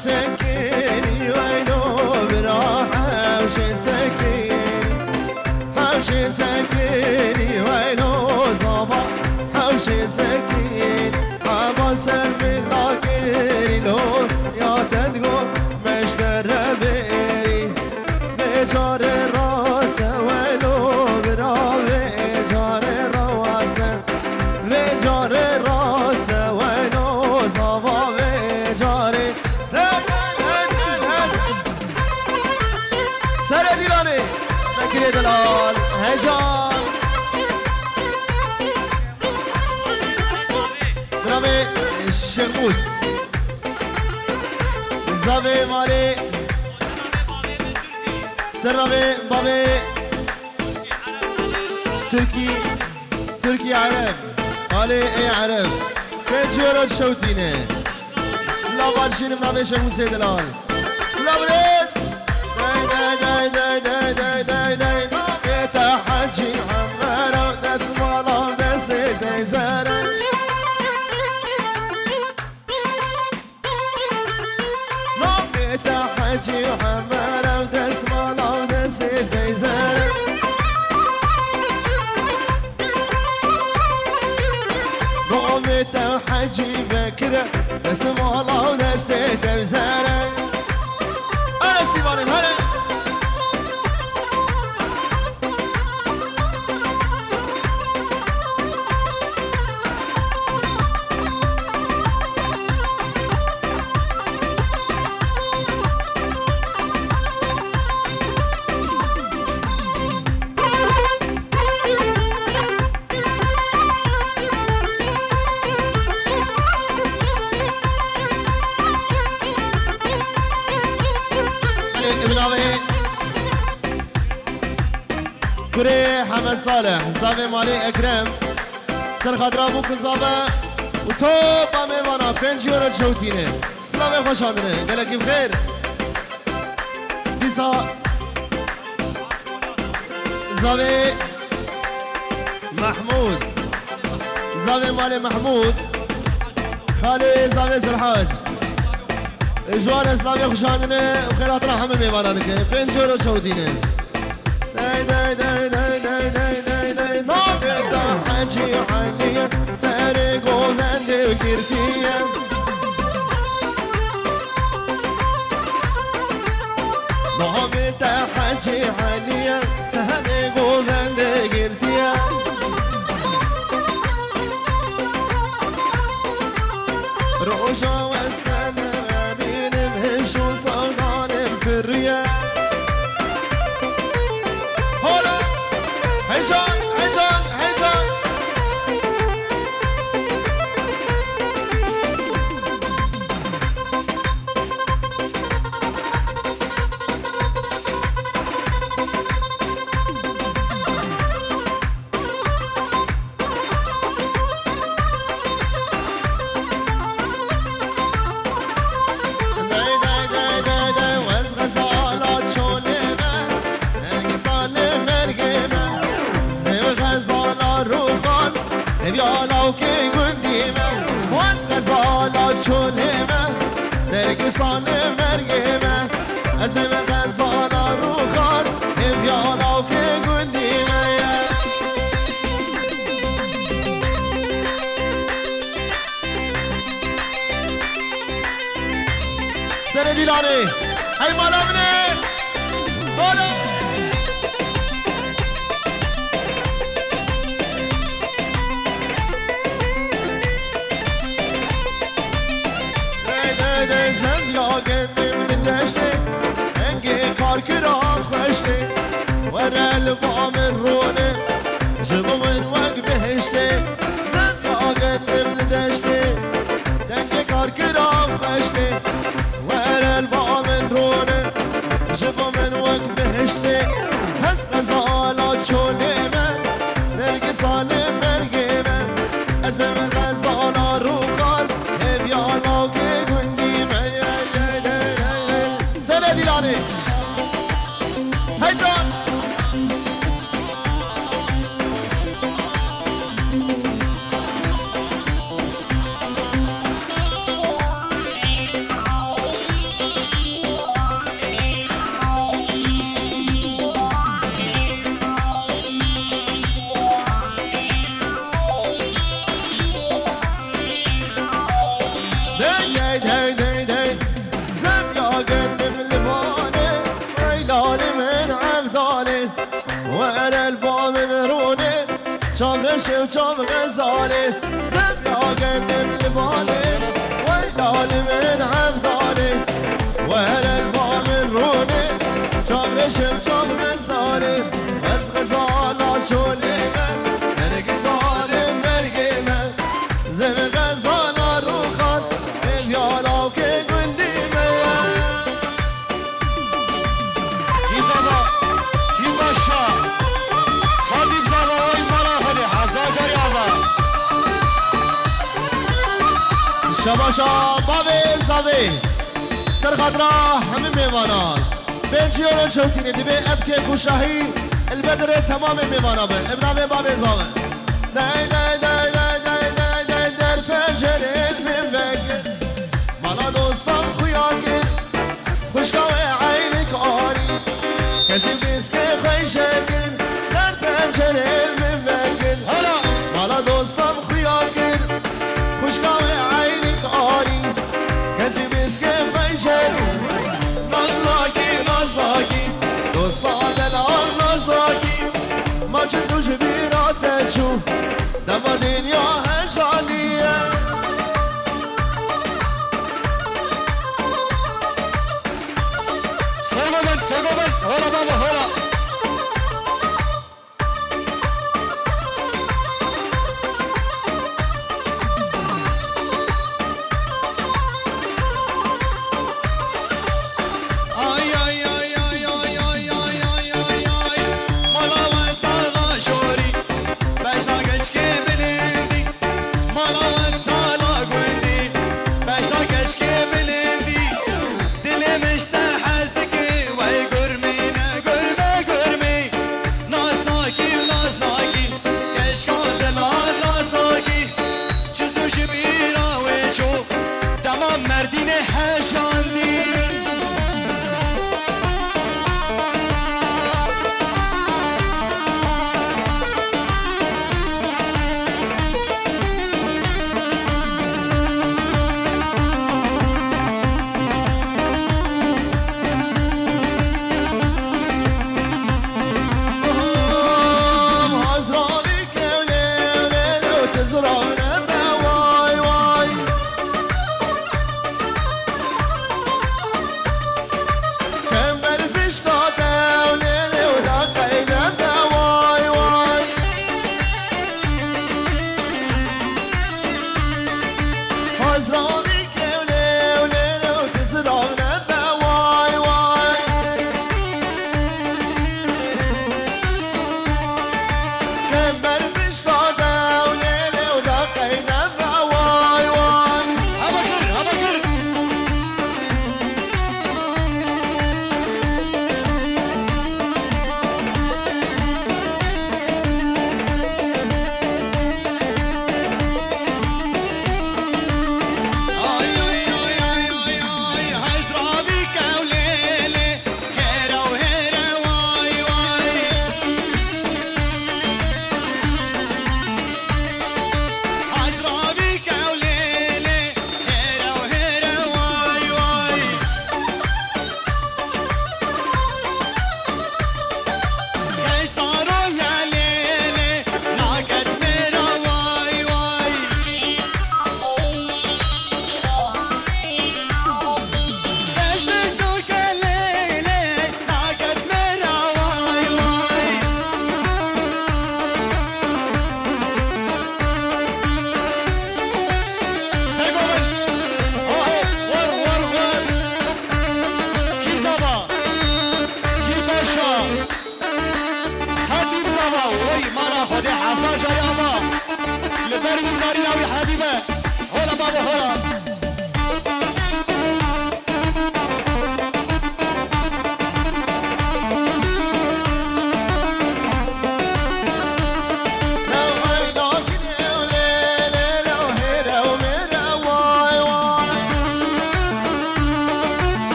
سكيني وينو براحة وشي سكيني حوشي سكيني وينو صبا حوشي سكيني عباسر من لاكيني لو يا تدقو مشتر بيري بجار الراس وينو براوي جار الراس بجار الراس وينو صبا بجاري سر ديلاني نكري دلال هجان برامي الشموس زاوي مالي سرامي بابي تركي عرب مالي اي عرب كنجورو الشوتيني سلام عرشين برامي شموس دلال سلام ريس داي داي داي داي داي داي داي تحجي حمارة دسمالة دسيتي زارة تحجي حمارة دسمالة دسيتي زارة نومي تحجي بكرة دسمالة دسيتي زارة أنا سيباني هلا كوري حمد صالح زاوي مالي اكرم سر خاطر ابو كزابه وتوب اميوانا بنجيورو شوتينه سلام خوش آمدنه دلکی بخیر دیسا زاوي محمود زاوي مالي محمود خالي زاوي سرحاج جوان اسلامي خوش آمدنه وخيرات رحمه ميوانا دکه بنجيورو شوتينه داي داي داي داي داي داي داي داي نابتا حجي حاليا سارق وغند وكرتيا نابتا حجي حاليا سارق وغند وكرتيا روشا واستنى بين مهش وصدان في الرياح هيجان هيجان هيجان داي داي داي داي داي وز غزالات شوليمه نرقصان مرقمه غزالة روخان بيالاو كي قديمة وانت غزالة شوليمة نرقصان مرقمة أزم غزالة روخان بيالاو كي قديمة سندي لاني هاي مالا مني مالا زم لاغن من دشته انگی کار کرام خوشته ورا البا من رونه جبو من وق بهشته زم لاغن من دشته انگی کار کرام خوشته ورا البا من رونه جبو من وق بهشته هز غزالات شوليمه نرقصان مرقمه ازم غزالا روخان هبيالا كي ديلاني هيجان شوچام غزاله زبياقن لبالي ويلال من عبدالي وهلا البام الروني شام شوچام غزاله از غزالا شوليمه نرقي صالم مرقيمه زم غزالا روخان بيالا وكي قنديمه كيزانا كيباشا خادم زانا وي مراهني حزاجر يادا شباشا بابي زاوي سر خاطرة همه میوانان بنجیون شوتینه دبی ابکه کوشاهی البدر تمام میوانا به ابراهیم بابی زاوي دای دای دای دای دای دای دای در پنجره من وگه مالا دوستم خویا گیر خوشگاه عینک آری کسی بیس که خویشه گیر در پنجره من وگه مالا دوستم خویا گیر خوشگاه عینک آری کسی بیس که خویشه نازلاکی نازلاکی دوستا دلال نازلاکی ما چه زوج بیراته چو دما دنیا هجانیه سرگوبن هولا بابا هولا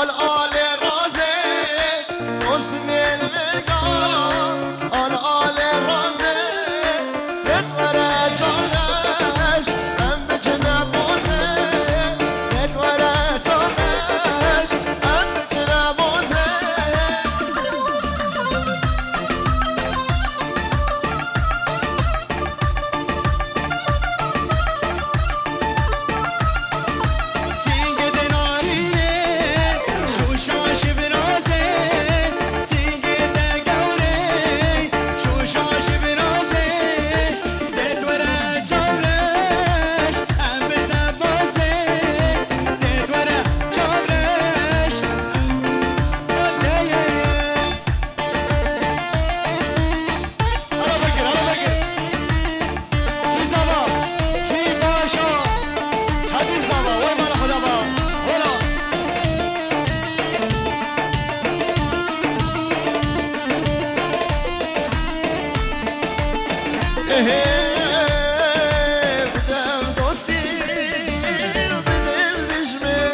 الآل رازي صوصن المرقان الآل رازي نتورا جانش أم بجنا موزي نتورا جانش أم بجنا موزي بدم دوستی بدل دشمن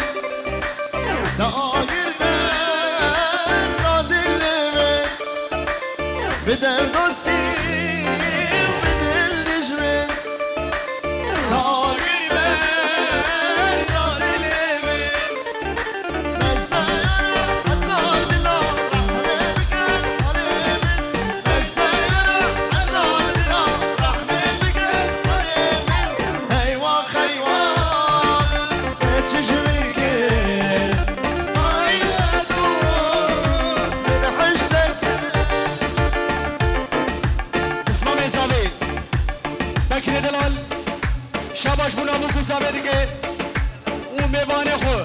دایر من دادل من بدم دوستی بدل دشمن دایر من دادل من مسایل azal Allah rahmet gel alemin مسایل azal Allah rahmet gel alemin eyvah eyvah çeşme gel aile dur ben haştek اسمع مزاوی بکر دلال شباش بونامو کوزاوی دیگه او میوانه خو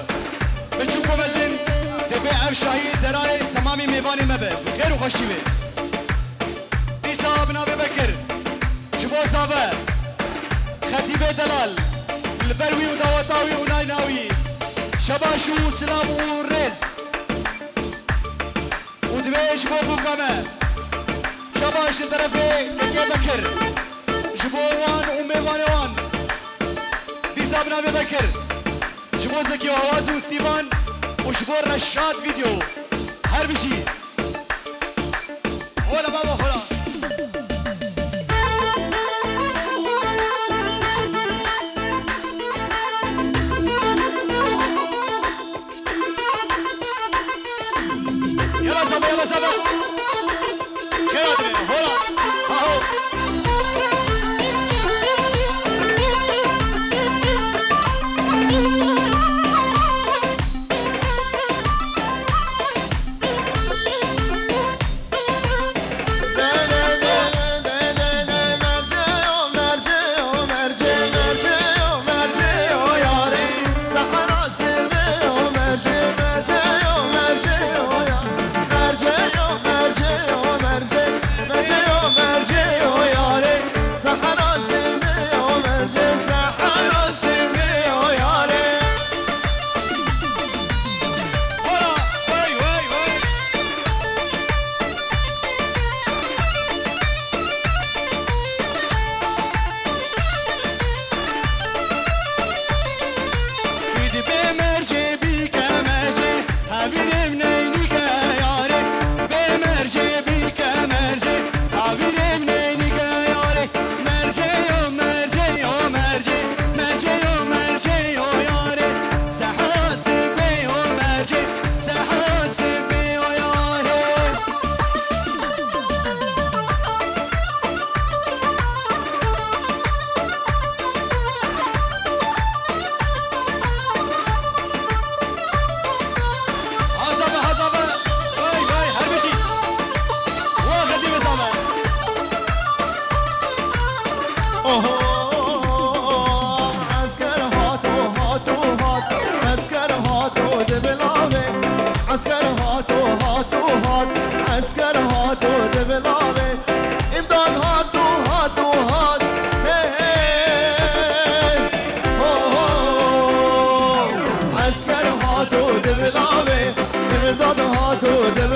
بچو کومزین دبی اف شاهی درای تمامی میوانی مبه خیر و خوشی بی دیسا بناوی بکر شبو زاوه خطیب دلال البروی و دواتاوی و نایناوی شباش و سلام و رز و دویش بو بوکامه شباش طرفي تكي بكر جبو وان وميوان وان دي سابنا بكر جبو زكي وهواز وستيفان وجبو رشاد فيديو هر بشي هولا بابا هولا يلا سابا يلا سابا خيراتنا هولا هاهو اسكر هاتو دبلاوي دبداد هاتو دبلاوي